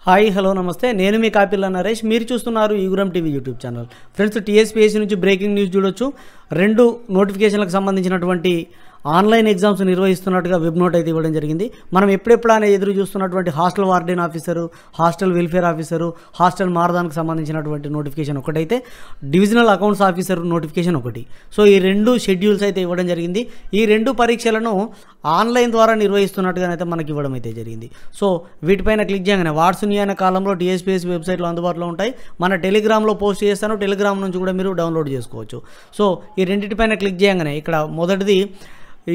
hi hello నమస్తే నేను మీ కాపిల్ల నరేష్ మీరు చూస్తున్నారు Eguram TV YouTube channel friends TSPSC నుంచి బ్రేకింగ్ న్యూస్ చూడొచ్చు రెండు నోటిఫికేషన్లకు సంబంధించినటువంటి ఆన్లైన్ ఎగ్జామ్స్ నిర్వహిస్తున్నట్టుగా వెబ్ నోట్ అయితే ఇవ్వడం జరిగింది మనం ఎప్పుడెప్పుడైనా ఎదురు చూస్తున్నటువంటి hostel warden officer hostel welfare officer hostel మార్దానికి సంబంధించినటువంటి నోటిఫికేషన్ ఒకటైతే డివిజనల్ అకౌంట్స్ ఆఫీసర్ నోటిఫికేషన్ ఒకటి సో ఈ రెండు షెడ్యూల్స్ అయితే ఇవ్వడం జరిగింది ఈ రెండు పరీక్షలను ఆన్లైన్ ద్వారా నిర్వహిస్తున్నట్టుగానైతే మనకి ఇవ్వడం అయితే జరిగింది సో వీటిపైన క్లిక్ చేయగానే వాట్సుని అనే కాలంలో టీఎస్పీఎస్సీ వెబ్సైట్లో అందుబాటులో ఉంటాయి మన టెలిగ్రామ్లో పోస్ట్ చేస్తాను టెలిగ్రామ్ నుంచి కూడా మీరు డౌన్లోడ్ చేసుకోవచ్చు సో ఈ రెండింటిపైన క్లిక్ చేయగానే ఇక్కడ మొదటిది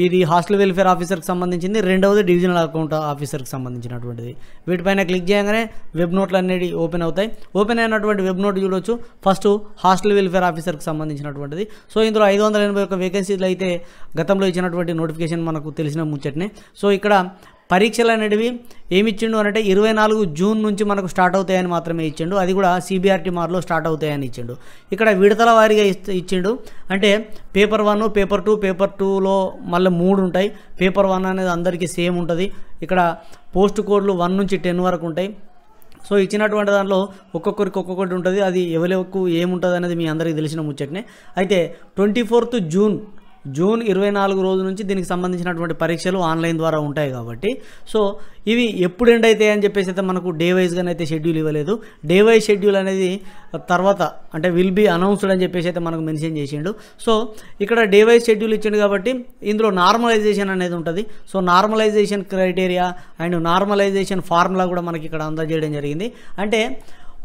ఇది హాస్టల్ వెల్ఫేర్ ఆఫీసర్కి సంబంధించింది రెండవది డివిజనల్ అకౌంట్ ఆఫీసర్కి సంబంధించినటువంటిది వీటిపైన క్లిక్ చేయగానే వెబ్ నోట్లు అనేవి ఓపెన్ అవుతాయి ఓపెన్ అయినటువంటి వెబ్ నోట్ చూడవచ్చు ఫస్ట్ హాస్టల్ వెల్ఫేర్ ఆఫీసర్కి సంబంధించినటువంటిది సో ఇందులో 581 వేకెన్సీలు అయితే గతంలో ఇచ్చినటువంటి నోటిఫికేషన్ మనకు తెలిసిన ముచ్చటనే సో ఇక్కడ పరీక్షలు అనేటివి ఏమి ఇచ్చిండు అంటే 24 జూన్ నుంచి మనకు స్టార్ట్ అవుతాయని మాత్రమే ఇచ్చిండు అది కూడా సిబిఆర్టీ మార్లో స్టార్ట్ అవుతాయని ఇచ్చిండు ఇక్కడ విడతల వారీగా ఇచ్చిండు అంటే పేపర్ 1 పేపర్ 2 పేపర్ 2లో మళ్ళీ 3 ఉంటాయి పేపర్ 1 అనేది అందరికీ సేమ్ ఉంటుంది ఇక్కడ పోస్ట్ కోడ్లు 1 నుంచి 10 వరకు ఉంటాయి సో ఇచ్చినటువంటి దాంట్లో ఒక్కొక్కరికి ఒక్కొక్కటి ఉంటుంది అది ఎవరికి ఏముంటుంది అనేది మీ అందరికీ తెలిసిన ముచ్చటనే అయితే 24th జూన్ 24 రోజు నుంచి దీనికి సంబంధించినటువంటి పరీక్షలు ఆన్లైన్ ద్వారా ఉంటాయి కాబట్టి సో ఇవి ఎప్పుడు ఎండ్ అవుతాయి అని చెప్పేసి అయితే మనకు డే వైజ్గానే అయితే షెడ్యూల్ ఇవ్వలేదు డే వైజ్ షెడ్యూల్ అనేది తర్వాత అంటే విల్ బీ అనౌన్స్డ్ అని చెప్పేసి అయితే మనకు మెన్షన్ చేసిండు సో ఇక్కడ డే వైజ్ షెడ్యూల్ ఇచ్చిండు కాబట్టి ఇందులో నార్మలైజేషన్ అనేది ఉంటుంది so normalisation criteria and normalisation formula కూడా మనకి ఇక్కడ అందజేయడం జరిగింది అంటే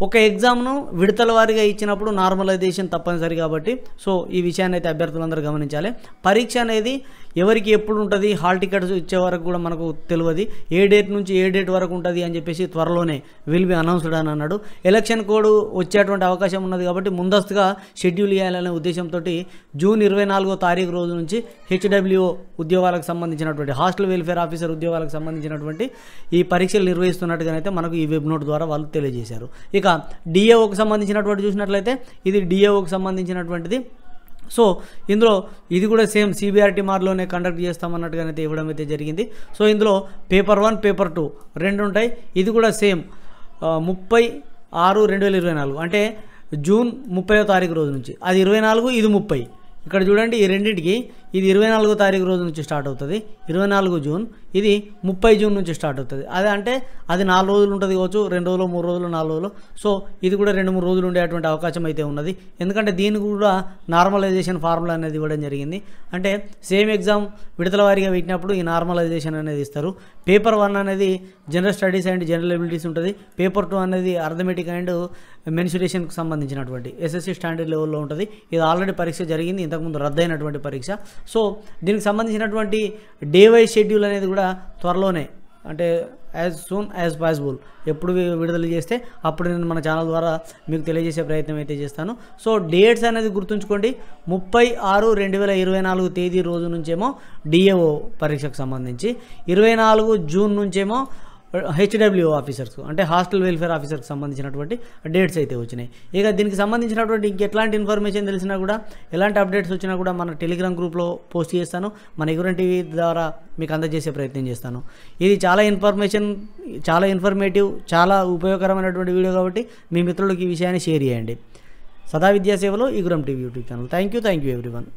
ఒక ఎగ్జామ్ను విడతల వారీగా ఇచ్చినప్పుడు నార్మలైజేషన్ తప్పనిసరి కాబట్టి సో ఈ విషయాన్ని అయితే అభ్యర్థులందరూ గమనించాలి పరీక్ష అనేది ఎవరికి ఎప్పుడు ఉంటుంది హాల్ టికెట్స్ ఇచ్చే వరకు కూడా మనకు తెలియదు ఏ డేట్ నుంచి ఏ డేట్ వరకు ఉంటుంది అని చెప్పేసి త్వరలోనే విల్ బి అనౌన్స్డ్ అని అన్నాడు ఎలక్షన్ కోడ్ వచ్చేటువంటి అవకాశం ఉన్నది కాబట్టి ముందస్తుగా షెడ్యూల్ చేయాలనే ఉద్దేశంతో జూన్ 24వ తారీఖు రోజు నుంచి హెచ్డబ్ల్యూఓ ఉద్యోగాలకు సంబంధించినటువంటి హాస్టల్ వెల్ఫేర్ ఆఫీసర్ ఉద్యోగాలకు సంబంధించినటువంటి ఈ పరీక్షలు నిర్వహిస్తున్నట్టుగానైతే మనకు ఈ వెబ్ నోట్ ద్వారా వాళ్ళు తెలియజేశారు ఇక డిఏఓకి సంబంధించినటువంటి చూసినట్లయితే ఇది డిఏఓకి సంబంధించినటువంటిది సో ఇందులో ఇది కూడా సేమ్ సిబిఆర్టీ మార్లోనే కండక్ట్ చేస్తామన్నట్టుగానైతే ఇవ్వడం అయితే జరిగింది సో ఇందులో పేపర్ 1 పేపర్ 2 రెండు ఉంటాయి ఇది కూడా సేమ్ 30/6/2024 అంటే జూన్ 30వ తారీఖు రోజు నుంచి అది 24 ఇది 30 ఇక్కడ చూడండి ఈ రెండింటికి ఇది 24వ తారీఖు రోజు నుంచి స్టార్ట్ అవుతుంది 24 జూన్ ఇది 30 జూన్ నుంచి స్టార్ట్ అవుతుంది అదే అంటే అది 4 రోజులు ఉంటుంది కావచ్చు 2 రోజులు 3 రోజులు 4 రోజులు సో ఇది కూడా 2-3 రోజులు ఉండేటువంటి అవకాశం అయితే ఉన్నది ఎందుకంటే దీనికి కూడా నార్మలైజేషన్ ఫార్ములా అనేది ఇవ్వడం జరిగింది అంటే సేమ్ ఎగ్జామ్ విడతల వారీగా పెట్టినప్పుడు ఈ నార్మలైజేషన్ అనేది ఇస్తారు పేపర్ 1 అనేది general studies and general abilities ఉంటుంది పేపర్ 2 అనేది అర్థమెటిక్ అండ్ మెన్సురేషన్కి సంబంధించినటువంటి ఎస్ఎస్సి స్టాండర్డ్ లెవెల్లో ఉంటుంది ఇది ఆల్రెడీ పరీక్ష జరిగింది ఇంతకుముందు రద్దయినటువంటి పరీక్ష సో దీనికి సంబంధించినటువంటి డే వైజ్ షెడ్యూల్ అనేది కూడా త్వరలోనే అంటే యాజ్ సూన్ యాజ్ పాసిబుల్ ఎప్పుడు విడుదల చేస్తే అప్పుడు నేను మన ఛానల్ ద్వారా మీకు తెలియజేసే ప్రయత్నం అయితే చేస్తాను సో డేట్స్ అనేది గుర్తుంచుకోండి 30/6/2024 తేదీ రోజు నుంచేమో డిఏఓ పరీక్షకు సంబంధించి 24 జూన్ నుంచేమో హెచ్డబ్ల్యూఓ ఆఫీసర్స్ అంటే హాస్టల్ వెల్ఫేర్ ఆఫీసర్కి సంబంధించినటువంటి డేట్స్ అయితే వచ్చినాయి ఇక దీనికి సంబంధించినటువంటి ఇంకెట్లాంటి ఇన్ఫర్మేషన్ తెలిసినా కూడా ఎలాంటి అప్డేట్స్ వచ్చినా కూడా మన టెలిగ్రామ్ గ్రూప్లో పోస్ట్ చేస్తాను మన ఈగురం టీవీ ద్వారా మీకు అందజేసే ప్రయత్నం చేస్తాను ఇది చాలా ఇన్ఫర్మేటివ్ చాలా ఉపయోగకరమైనటువంటి వీడియో కాబట్టి మీ మిత్రులకి ఈ విషయాన్ని షేర్ చేయండి సదా విద్యాసేవలో Eguram TV YouTube channel thank you everyone